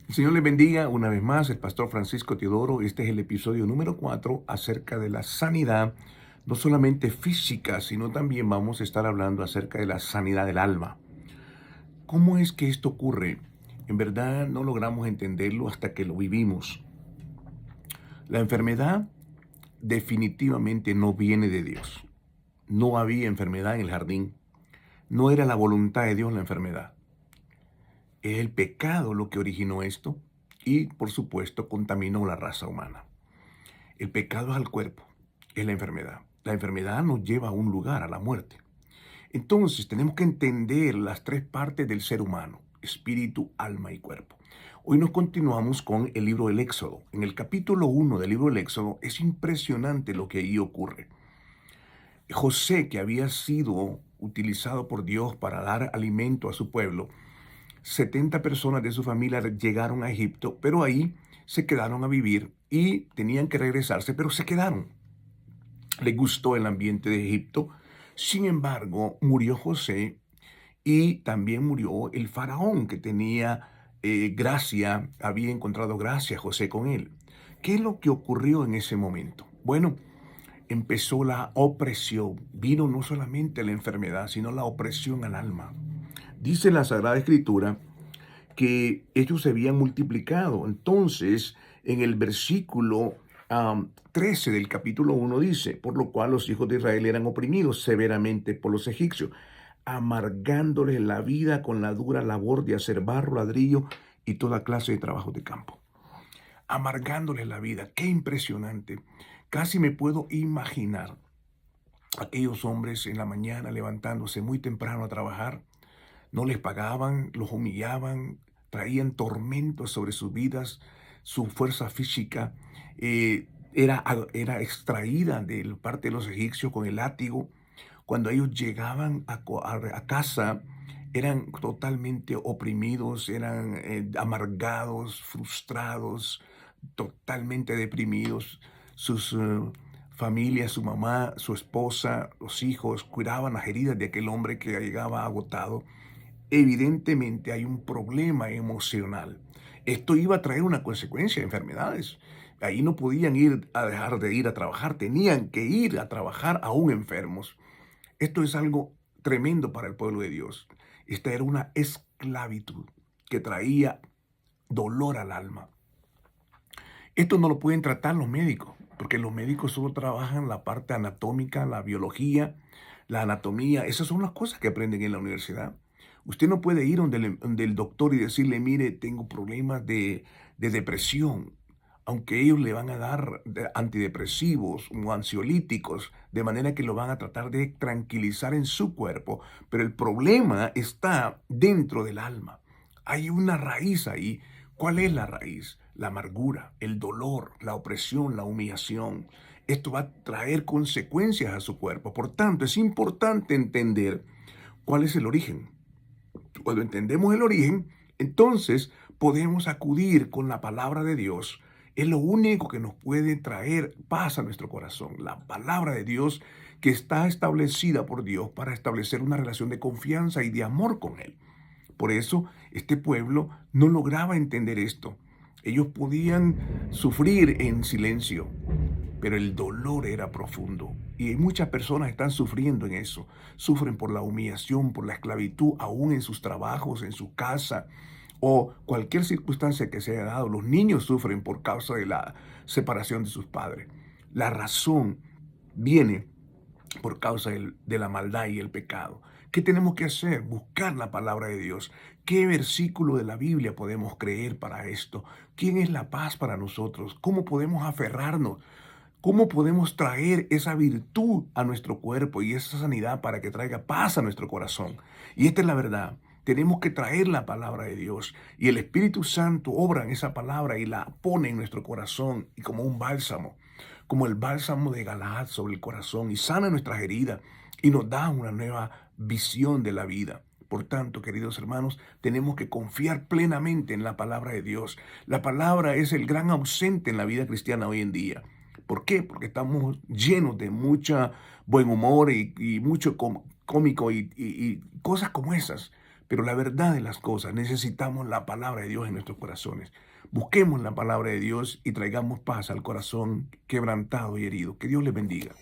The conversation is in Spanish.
El Señor les bendiga una vez más, el pastor Francisco Teodoro. Este es el episodio número 4 acerca de la sanidad, no solamente física, sino también vamos a estar hablando acerca de la sanidad del alma. ¿Cómo es que esto ocurre? En verdad no logramos entenderlo hasta que lo vivimos. La enfermedad definitivamente no viene de Dios. No había enfermedad en el jardín. No era la voluntad de Dios la enfermedad. Es el pecado lo que originó esto y, por supuesto, contaminó la raza humana. El pecado es al cuerpo, es la enfermedad. La enfermedad nos lleva a un lugar, a la muerte. Entonces, tenemos que entender las tres partes del ser humano: espíritu, alma y cuerpo. Hoy nos continuamos con el libro del Éxodo. En el capítulo 1 del libro del Éxodo es impresionante lo que ahí ocurre. José, que había sido utilizado por Dios para dar alimento a su pueblo, 70 personas de su familia llegaron a Egipto, pero ahí se quedaron a vivir y tenían que regresarse, pero se quedaron. Les gustó el ambiente de Egipto. Sin embargo, murió José y también murió el faraón que tenía gracia, había encontrado gracia José con él. ¿Qué es lo que ocurrió en ese momento? Bueno, empezó la opresión. Vino no solamente la enfermedad, sino la opresión al alma. Dice la Sagrada Escritura que ellos se habían multiplicado. Entonces, en el versículo 13 del capítulo 1 dice: por lo cual los hijos de Israel eran oprimidos severamente por los egipcios, amargándoles la vida con la dura labor de hacer barro, ladrillo y toda clase de trabajos de campo. Amargándoles la vida. Qué impresionante. Casi me puedo imaginar aquellos hombres en la mañana levantándose muy temprano a trabajar. No les pagaban, los humillaban, traían tormentos sobre sus vidas. Su fuerza física era extraída de parte de los egipcios con el látigo. Cuando ellos llegaban a casa, eran totalmente oprimidos, eran amargados, frustrados, totalmente deprimidos. Sus familias, su mamá, su esposa, los hijos, cuidaban las heridas de aquel hombre que llegaba agotado. Evidentemente hay un problema emocional. Esto iba a traer una consecuencia de enfermedades. Ahí no podían ir a dejar de ir a trabajar, tenían que ir a trabajar aún enfermos. Esto es algo tremendo para el pueblo de Dios. Esta era una esclavitud que traía dolor al alma. Esto no lo pueden tratar los médicos, porque los médicos solo trabajan la parte anatómica, la biología, la anatomía. Esas son las cosas que aprenden en la universidad. Usted no puede ir donde el doctor y decirle: mire, tengo problemas de depresión, aunque ellos le van a dar antidepresivos o ansiolíticos, de manera que lo van a tratar de tranquilizar en su cuerpo, pero el problema está dentro del alma. Hay una raíz ahí. ¿Cuál es la raíz? La amargura, el dolor, la opresión, la humillación. Esto va a traer consecuencias a su cuerpo. Por tanto, es importante entender cuál es el origen. Cuando entendemos el origen, entonces podemos acudir con la palabra de Dios. Es lo único que nos puede traer paz a nuestro corazón. La palabra de Dios, que está establecida por Dios para establecer una relación de confianza y de amor con Él. Por eso este pueblo no lograba entender esto. Ellos podían sufrir en silencio, pero el dolor era profundo. Y muchas personas están sufriendo en eso. Sufren por la humillación, por la esclavitud, aún en sus trabajos, en su casa o cualquier circunstancia que se haya dado. Los niños sufren por causa de la separación de sus padres. La razón viene por causa de la maldad y el pecado. ¿Qué tenemos que hacer? Buscar la palabra de Dios. ¿Qué versículo de la Biblia podemos creer para esto? ¿Quién es la paz para nosotros? ¿Cómo podemos aferrarnos? ¿Cómo podemos traer esa virtud a nuestro cuerpo y esa sanidad para que traiga paz a nuestro corazón? Y esta es la verdad. Tenemos que traer la palabra de Dios y el Espíritu Santo obra en esa palabra y la pone en nuestro corazón y como un bálsamo, como el bálsamo de Galaad sobre el corazón, y sana nuestras heridas y nos da una nueva visión de la vida. Por tanto, queridos hermanos, tenemos que confiar plenamente en la palabra de Dios. La palabra es el gran ausente en la vida cristiana hoy en día. ¿Por qué? Porque estamos llenos de mucha buen humor y mucho cómico y cosas como esas. Pero la verdad de las cosas, necesitamos la palabra de Dios en nuestros corazones. Busquemos la palabra de Dios y traigamos paz al corazón quebrantado y herido. Que Dios les bendiga.